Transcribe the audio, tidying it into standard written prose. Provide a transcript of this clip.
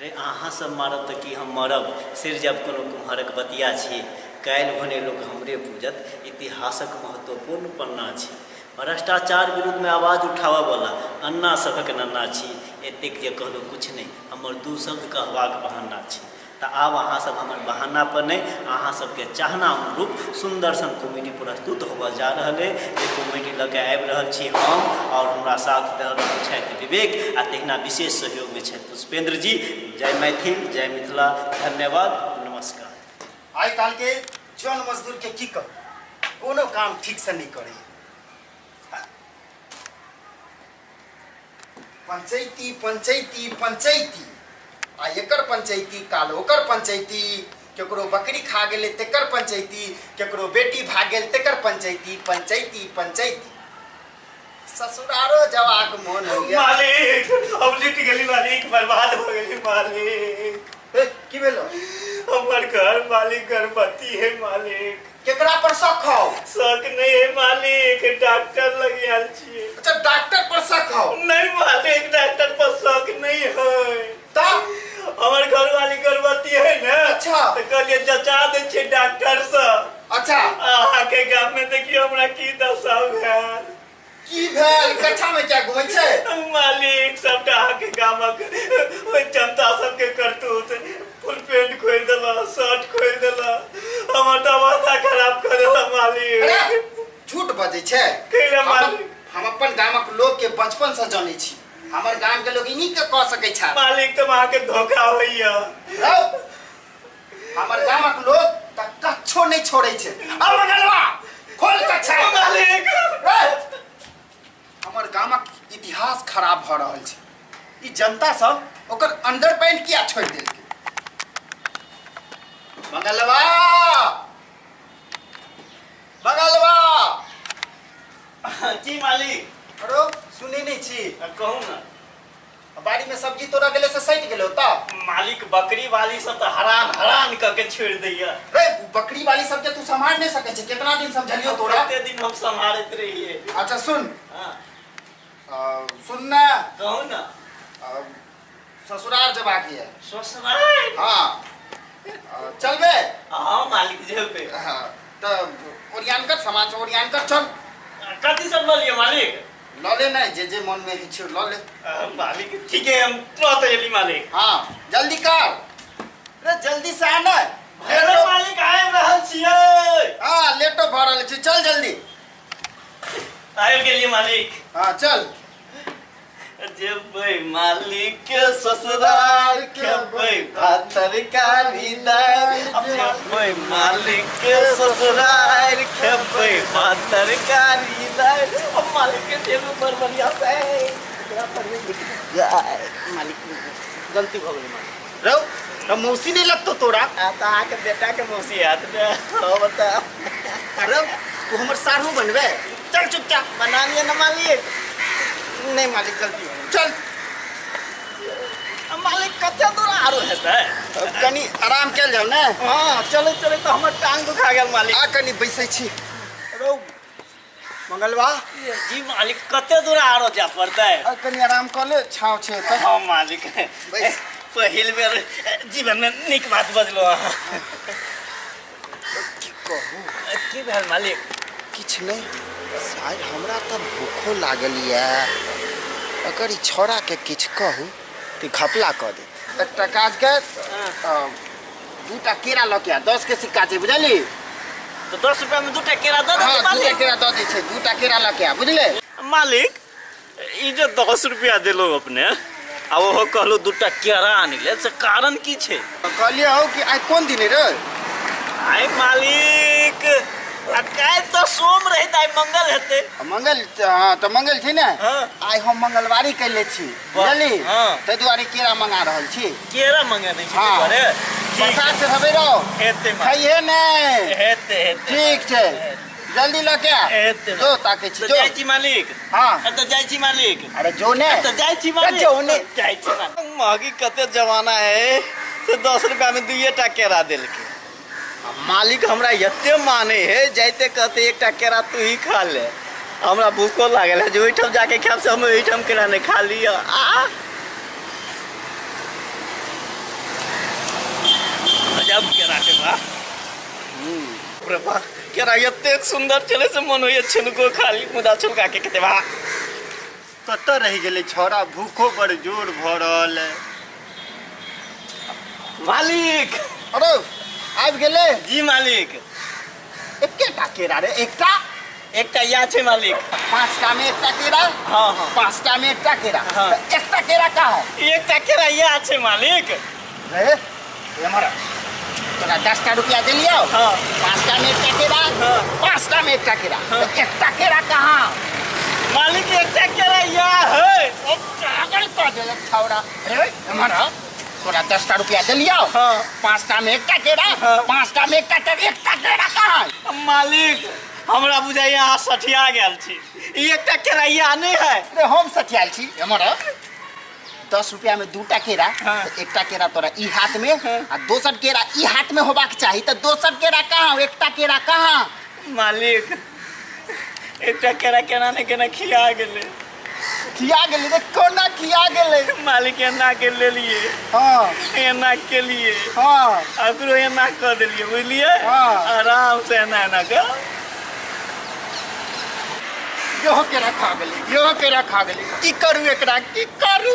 रे अहाँ सब मारब तो कि हम मरब सिर जब कोनो कुम्हारक बतिया छी काल्हि भने लोक हमरे पूजत इतिहासक महत्वपूर्ण पन्ना छी। भ्रष्टाचार विरुद्ध में आवाज उठाबऽ वाला अन्ना सभक नन्ना छी। एतेक जे कहलहुँ कुछ नहीं हमर दू शब्द कहबाक बहाना छी। तो आब अहाँ सब हमर बहाना पर नहीं अहाँ सबके चाहना अनुरूप सुंदर सन कॉमेडी प्रस्तुत होबऽ जा रहा है। ये कॉमेडी लऽ के आबि रहल छी हम और हमरा साथ दऽ रहल छथि विवेक आ तहिना विशेष सहयोग में छथि पुष्पेंद्र जी। जय मैथिल जय मिथिला धन्यवाद नमस्कार। आइ काल के जन मजदूर के की कह कोनो काम ठीक से नहीं करे। पंचायती पंचायती पंचायती आ एकर पंचायती काल ओकर पंचायती केकरो बकरी खा गेले तेकर पंचायती केकरो बेटी भाग गेल तेकर पंचायती पंचायती पंचायती ससुरारो जवाक मन हो गया। मालिक अब लिट गेली मालिक बर्बाद हो गेली मालिक। की भेलो? हमर घर मालिक गर्भवती है मालिक। केकरा पर शक हो? शक नहीं है मालिक डॉक्टर लग आयल छिए। अच्छा डॉक्टर पर शक हो? नहीं मालिक डॉक्टर पर शक नहीं है। तब हमर घर वाली गर्भवती है ना। अच्छा तो कहलिए जचा दे छे डॉक्टर से। अच्छा अहाँ के गांव में देखियो हमरा की दशा भेल। की भेल? कक्षा में क्या घुमै छे? मालिक सबटा अहाँ के गामक ओइ जनता सब के करतूत फुल पैंट खोल देला शर्ट खोल देला हमर तो अवस्था खराब कर देला मालिक। झूठ बजै छे। कैला मालिक हम अपन गामक लोग के बचपन से जानै छी। हमर गांव के लोग इन्हीं के कह सकै छै। मालिक तुम अहाँ के धोखा होइया। हमर गामक लोग त कच्छो नहीं छोड़ै छै। अब मंगलवा खोल कच्छा मालिक। हमर गामक इतिहास खराब भ रहल छै। ई जनता सब ओकर अंडर पैंट किया छोड़ देलकै? मंगलवा मंगलवा जी मालिक। अरे सुनै नहीं छी? कहू ना। बाड़ी में सब्जी तोड़ा गेले से सट गेलो त? मालिक बकरी वाली सब तो हरान हरान करके छोड़ दैया। रे बकरी वाली सब के तू संभाल नहीं सकै छै। कितना दिन समझलियो तोरा? कितने दिन हम संभालते रहिए। अच्छा सुन। हां सुन ना। कहू ना। ससुराल जबाक है। ससुराल? हां चल बे। हां मालिक जेबे। हां त ओरियान कर समाज ओरियान कर चल। कथी सब ल लिए मालिक? लले नहीं जे मन में इच्छा लले। मालिक ठीक है हम तुरंत एली मालिक। हां जल्दी कर। रे जल्दी से आना। अरे मालिक आए रहल छियै। हां लेटो भरल छै चल जल्दी। आइल गेलिए मालिक। हां चल। जेबै मालिक के ससुराल खेबै तरकारी दाल। जेबै मालिक के ससुराल खेबै तरकारी दाल। अब मालिक के जेबै बड़ बढ़िया से मालिक गलती भ गेलै मालिक। रौ त मौसी नहीं लगतो तोरा? त अहाँ के बेटा के मौसी हाथ में हो बता। अरे तू हमर सारू बनबे? चल चुपचाप बना लिए ना मालिक। नहीं मालिक गलती चल। मालिक कते दूर आरो हेतै? कनी आराम कर जाओ ना। हां चले चले तो हमर टांग दुखा गेल मालिक। आ कनी बैसै छी। रौ मंगलवा जी मालिक कते दूर आरो जा पड़तै? कनी आराम कर ले छाव छे त। हां मालिक बैस। पहिल बेर जीवन में नीक बात बजलो अहाँ। की कहू? की भेल मालिक? किछ नहीं शायद हमरा त भूखो लागल या। अगर ई छोरा के किछ कहू त घपला क दे। एकटा काज कर दूटा केरा ल के आ 10 के सिक्का छै बुझली? तो 10 रुपया में दूटा केरा दे दे हां मालिक। दूटा केरा द दे छै। दूटा केरा ल के आ बुझले? मालिक ई जो 10 रुपया देलो अपने आ ओहो कहलो दूटा केरा आनिले से कारण की छै? कहलिए हो कि आइ कोन दिन रे? आइ मालिक काल तो सोम रहे ताई मंगल हेते। मंगल हां त मंगल छै ने। हां आइ हम मंगलवारी कैले छी बुझली? हां त दुआरे केरा मंगा रहल छी। केरा मंगा दै छी दुआरे। प्रसाद से हबे रहो हेते खाइए ने। हेते हेते ठीक छै जल्दी ल के आ। हेते जो ताके छी जो। जाय छी मालिक। हां त जाय छी मालिक। अरे जो ने त जाय छी मालिक। जो ने जाय छी मालिक। महगी कते जमाना है से 10 रुपया में 2 टा केरा देलके। मालिक हमरा एते माने है जाते कहते एकटा केरा तू ही खा ले। हमरा भूखो लागल है जो ओइठम जाके खाब से हम ओइठम केरा नहीं खा लिया। बाबा केरा एतेक सुंदर चले से मन होइए छिलको खाली मुदा छिलका के खेते बा कतऽ रहि गेलै छौड़ा भूखो बड़ जोर भऽ रहल है। मालिक अरे आबि गेलै जी मालिक एकेटा केरा रे एकटा या छै मालिक 5टा में एकटा केरा हाँ हाँ 5टा में एकटा केरा हाँ। तऽ एकटा केरा कहाँ एकटा केरा या छै मालिक रे एमहर तोरा 10टा रुपया देलियौ हाँ 5टा में एकटा केरा हाँ। 5टा में एकटा केरा हाँ। तऽ एकटा केरा कहाँ मालिक एकटा केरा या है पागल कऽ देलक छौड़ा रे एमहर तोरा 10टा रुपया देलियौ हाँ 5टा में एकटा केरा हाँ। 5टा में एकटा केरा कहाँ मालिक हमरा बुझाइए अहाँ सठिया गेल छी ई एकटा केरा या नहीं है रे हम सठियाल छी एमहर 10 रुपया में 2टा केरा हाँ। तऽ एकटा केरा तोरा ई हाथ में आ दोसर केरा ई हाथ में होबाक चाही तऽ दोसर केरा कहाँ एकटा केरा कहाँ मालिक एकटा केरा केना ने केना खिया गेले खिया गेलै रे कोना खिया गेलै मालिक एना के लेलिए हाँ एना के लिए हाँ अकरो एना कर देलिए बुझलिए हाँ। आराम से एना एना कर इहो केरा खा गेलै की करू एकरा की करू